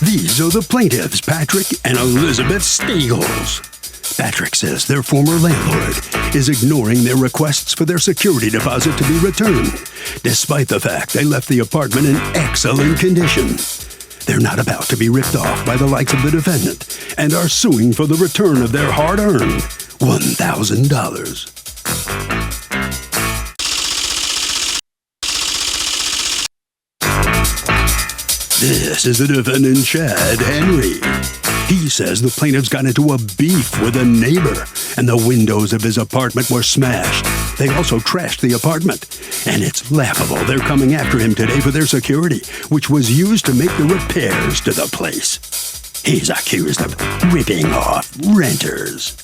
These are the plaintiffs, Patrick and Elizabeth Steagles. Patrick says their former landlord is ignoring their requests for their security deposit to be returned, despite the fact they left the apartment in excellent condition. They're not about to be ripped off by the likes of the defendant and are suing for the return of their hard-earned $1,000. This is the defendant, Chad Henry. He says the plaintiffs got into a beef with a neighbor, and the windows of his apartment were smashed. They also trashed the apartment, and it's laughable they're coming after him today for their security, which was used to make the repairs to the place. He's accused of ripping off renters.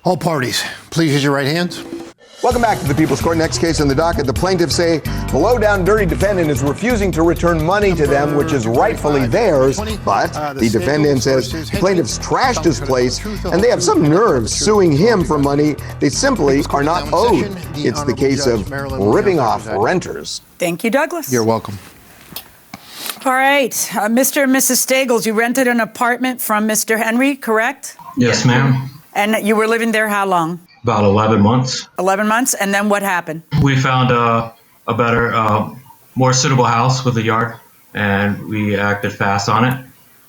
All parties, please use your right hands. Welcome back to the People's Court. Next case on the docket. The plaintiffs say the low-down dirty defendant is refusing to return money to them, which is rightfully theirs. But the defendant says the plaintiffs trashed his place, and they have some nerve suing him for money they simply are not owed. It's the case of ripping off renters. Thank you, Douglas. You're welcome. All right. Mr. and Mrs. Steagles, you rented an apartment from Mr. Henry, correct? Yes, ma'am. And you were living there how long? About 11 months. 11 months, and then what happened? We found a better, more suitable house with a yard, and we acted fast on it.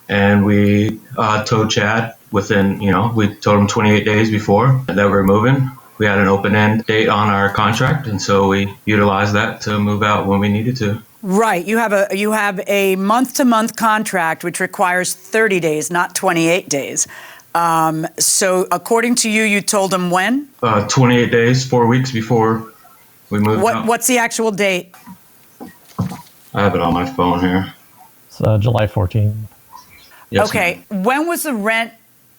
And we told Chad within, we told him 28 days before that we were moving. We had an open-end date on our contract, and so we utilized that to move out when we needed to. Right. You have a month-to-month contract, which requires 30 days, not 28 days. So according to you, you told him when? 28 days, 4 weeks before we moved out. What's the actual date? I have it on my phone here. It's July 14th. Yes, Okay. When was the rent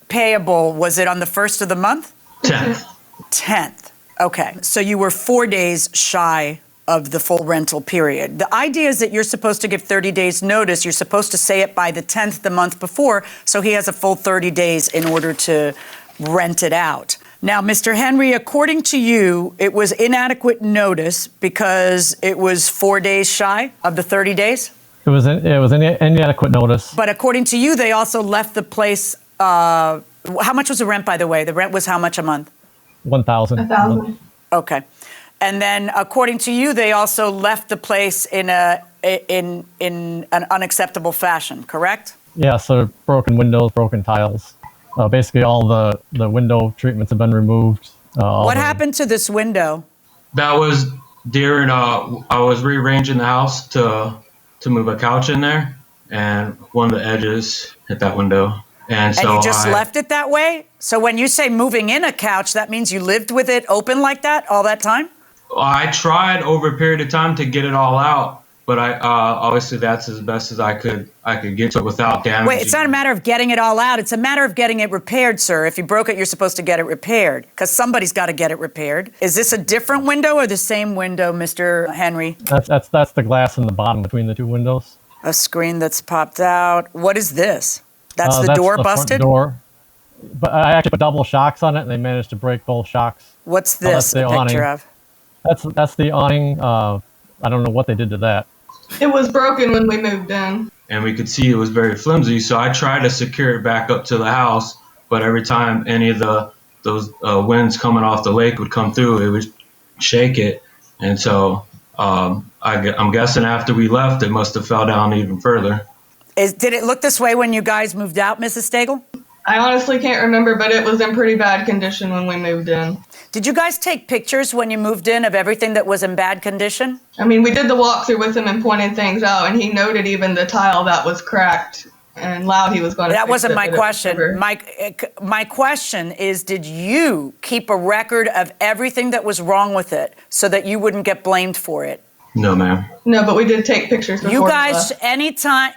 payable? Was it on the 1st of the month? 10th. 10th. Okay. So you were 4 days shy of the full rental period. The idea is that you're supposed to give 30 days notice. You're supposed to say it by the 10th the month before, so he has a full 30 days in order to rent it out. Now, Mr. Henry, according to you, it was inadequate notice because it was 4 days shy of the 30 days? It was inadequate notice. But according to you, they also left the place. How much was the rent, by the way? The rent was how much a month? $1,000. $1,000. Okay. And then, according to you, they also left the place in an unacceptable fashion, correct? Yeah, so broken windows, broken tiles. Basically, all the window treatments have been removed. What happened to this window? That was during, I was rearranging the house to move a couch in there, and one of the edges hit that window. And so you just left it that way? So when you say moving in a couch, that means you lived with it open like that all that time? I tried over a period of time to get it all out, but I obviously that's as best as I could get to it without damaging. Wait, it's not a matter of getting it all out. It's a matter of getting it repaired, sir. If you broke it, you're supposed to get it repaired because somebody's got to get it repaired. Is this a different window or the same window, Mr. Henry? That's the glass in the bottom between the two windows. A screen that's popped out. What is this? That's the door busted? Front door. But I actually put double shocks on it, and they managed to break both shocks. What's this a picture of? That's the awning. I don't know what they did to that. It was broken when we moved in. And we could see it was very flimsy, so I tried to secure it back up to the house, but every time any of those winds coming off the lake would come through, it would shake it. And so I'm guessing after we left, it must have fell down even further. Did it look this way when you guys moved out, Mrs. Steagles? I honestly can't remember, but it was in pretty bad condition when we moved in. Did you guys take pictures when you moved in of everything that was in bad condition? I mean, we did the walkthrough with him and pointed things out, and he noted even the tile that was cracked and loud he was going to That fix wasn't it, my but question. My question is, did you keep a record of everything that was wrong with it so that you wouldn't get blamed for it? No, ma'am. No, but we did take pictures before You we guys, left. anytime...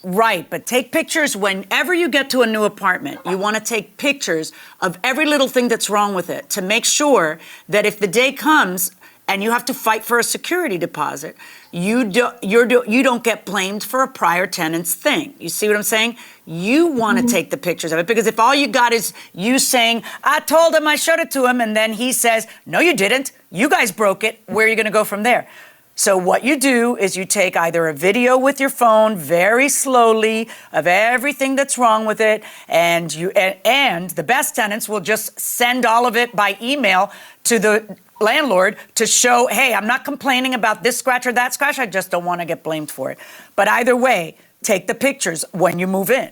Right, but take pictures whenever you get to a new apartment. You want to take pictures of every little thing that's wrong with it to make sure that if the day comes and you have to fight for a security deposit, you don't get blamed for a prior tenant's thing. You see what I'm saying? You want to take the pictures of it, because if all you got is you saying, I told him, I showed it to him, and then he says, no, you didn't. You guys broke it. Where are you going to go from there? So what you do is you take either a video with your phone very slowly of everything that's wrong with it, and the best tenants will just send all of it by email to the landlord to show, hey, I'm not complaining about this scratch or that scratch, I just don't want to get blamed for it. But either way, take the pictures when you move in.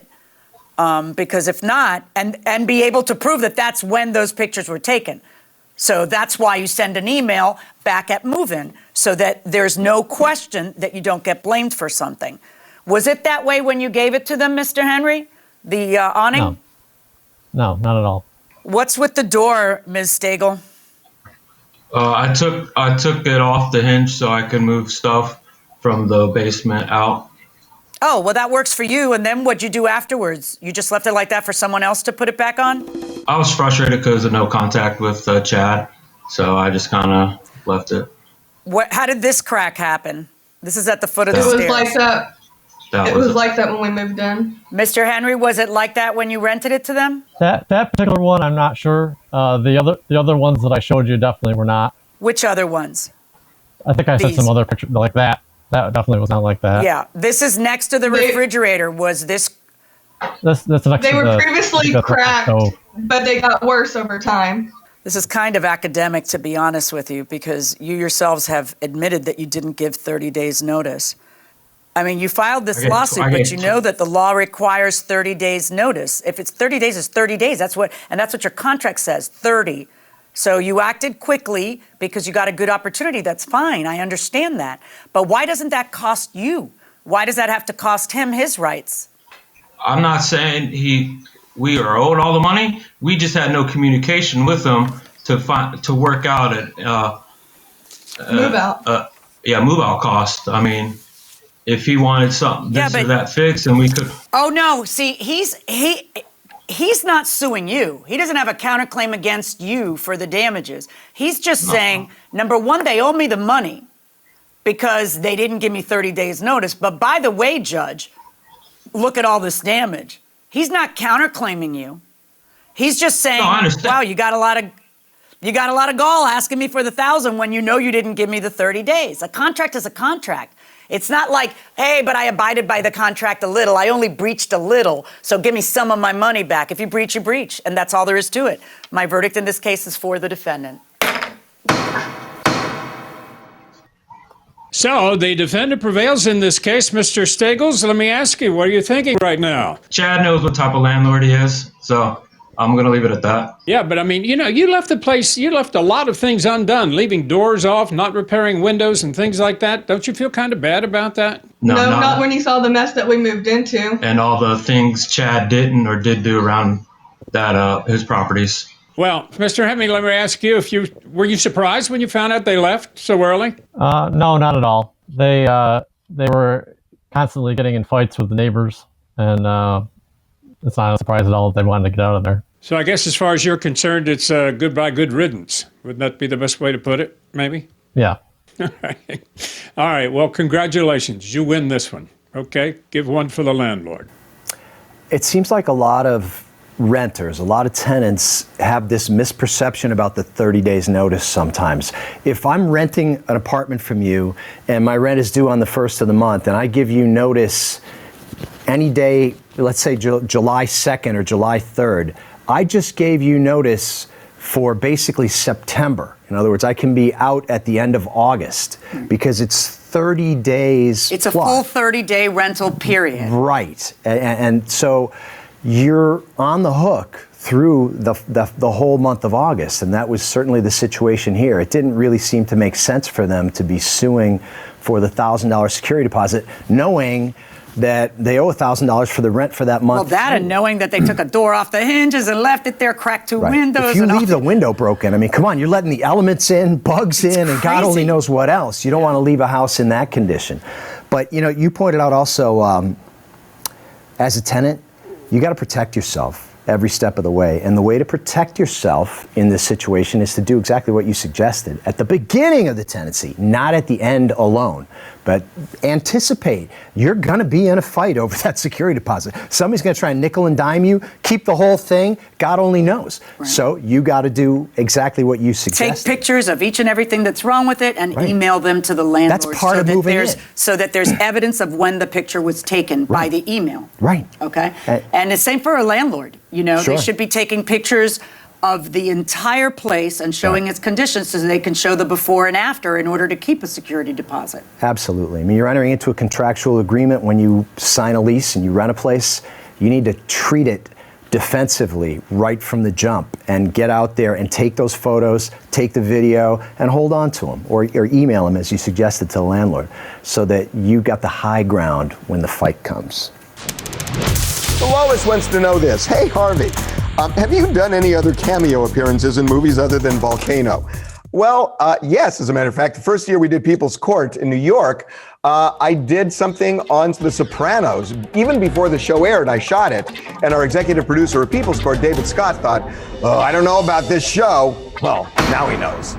Because if not, and be able to prove that that's when those pictures were taken. So that's why you send an email back at move-in, so that there's no question that you don't get blamed for something. Was it that way when you gave it to them, Mr. Henry? The awning? No, not at all. What's with the door, Ms. Stagel? I took it off the hinge so I could move stuff from the basement out. Oh, well, that works for you. And then what'd you do afterwards? You just left it like that for someone else to put it back on? I was frustrated because of no contact with Chad, so I just kind of left it. How did this crack happen? This is at the foot of the It was stairs. like that. It was like that when we moved in. Mr. Henry, was it like that when you rented it to them? That particular one, I'm not sure. The other ones that I showed you definitely were not. Which other ones? I think I sent some other pictures like that. That definitely was not like that. Yeah, this is next to the refrigerator. Was this? This next They to were the, previously cracked, but they got worse over time. This is kind of academic, to be honest with you, because you yourselves have admitted that you didn't give 30 days notice. I mean, you filed this lawsuit, but you know that the law requires 30 days notice. If it's 30 days, it's 30 days. That's what your contract says, 30. So you acted quickly because you got a good opportunity. That's fine. I understand that. But why doesn't that cost you? Why does that have to cost him his rights? I'm not saying we are owed all the money. We just had no communication with him to work out move out. Move out cost. I mean, if he wanted something this or that fixed, and we could. Oh no! See, he's not suing you. He doesn't have a counterclaim against you for the damages. He's just saying, number one, they owe me the money because they didn't give me 30 days notice. But by the way, Judge, look at all this damage. He's not counterclaiming you. He's just saying, wow, you got a lot of gall asking me for the 1,000 when you know you didn't give me the 30 days. A contract is a contract. It's not like, hey, but I abided by the contract a little. I only breached a little, so give me some of my money back. If you breach, you breach, and that's all there is to it. My verdict in this case is for the defendant. So the defendant prevails in this case. Mr. Stagels, let me ask you, what are you thinking right now? Chad knows what type of landlord he is, so I'm going to leave it at that. Yeah, but I mean, you left the place, you left a lot of things undone, leaving doors off, not repairing windows and things like that. Don't you feel kind of bad about that? No, not when you saw the mess that we moved into. And all the things Chad didn't or did do around that his properties. Well, Mr. Hemming, let me ask you, were you surprised when you found out they left so early? No, not at all. They were constantly getting in fights with the neighbors, and it's not a surprise at all that they wanted to get out of there. So I guess as far as you're concerned, it's goodbye, good riddance. Wouldn't that be the best way to put it, maybe? Yeah. All right. Well, congratulations. You win this one. Okay? Give one for the landlord. It seems like a lot of renters, a lot of tenants have this misperception about the 30 days notice sometimes. If I'm renting an apartment from you and my rent is due on the 1st of the month and I give you notice any day, let's say July 2nd or July 3rd, I just gave you notice for basically September. In other words, I can be out at the end of August because it's 30 days. It's a full 30-day rental period. Right. And so you're on the hook through the whole month of August, and that was certainly the situation here. It didn't really seem to make sense for them to be suing for the $1,000 security deposit, knowing that they owe $1,000 for the rent for that month. Well, that and knowing that they took a door off the hinges and left it there, cracked two windows. If you leave the window broken, I mean, come on, you're letting the elements in, bugs in, and God only knows what else. You don't want to leave a house in that condition. But, you pointed out also, as a tenant, you got to protect yourself. every step of the way. And the way to protect yourself in this situation is to do exactly what you suggested at the beginning of the tenancy, not at the end alone. But anticipate you're going to be in a fight over that security deposit. Somebody's going to try and nickel and dime you, keep the whole thing. God only knows. Right. So you got to do exactly what you suggested. Take pictures of each and everything that's wrong with it and email them to the landlord. That's part of moving in. So that there's evidence of when the picture was taken by the email. Right. Okay. And the same for a landlord. You know, they should be taking pictures of the entire place and showing its conditions so they can show the before and after in order to keep a security deposit. Absolutely. I mean, you're entering into a contractual agreement when you sign a lease and you rent a place. You need to treat it defensively right from the jump and get out there and take those photos, take the video, and hold on to them or email them as you suggested to the landlord so that you got the high ground when the fight comes. So Lois wants to know this. Hey, Harvey. Have you done any other cameo appearances in movies other than Volcano? Well, yes, as a matter of fact, the first year we did People's Court in New York, I did something on The Sopranos. Even before the show aired, I shot it. And our executive producer of People's Court, David Scott, thought, oh, I don't know about this show. Well, now he knows.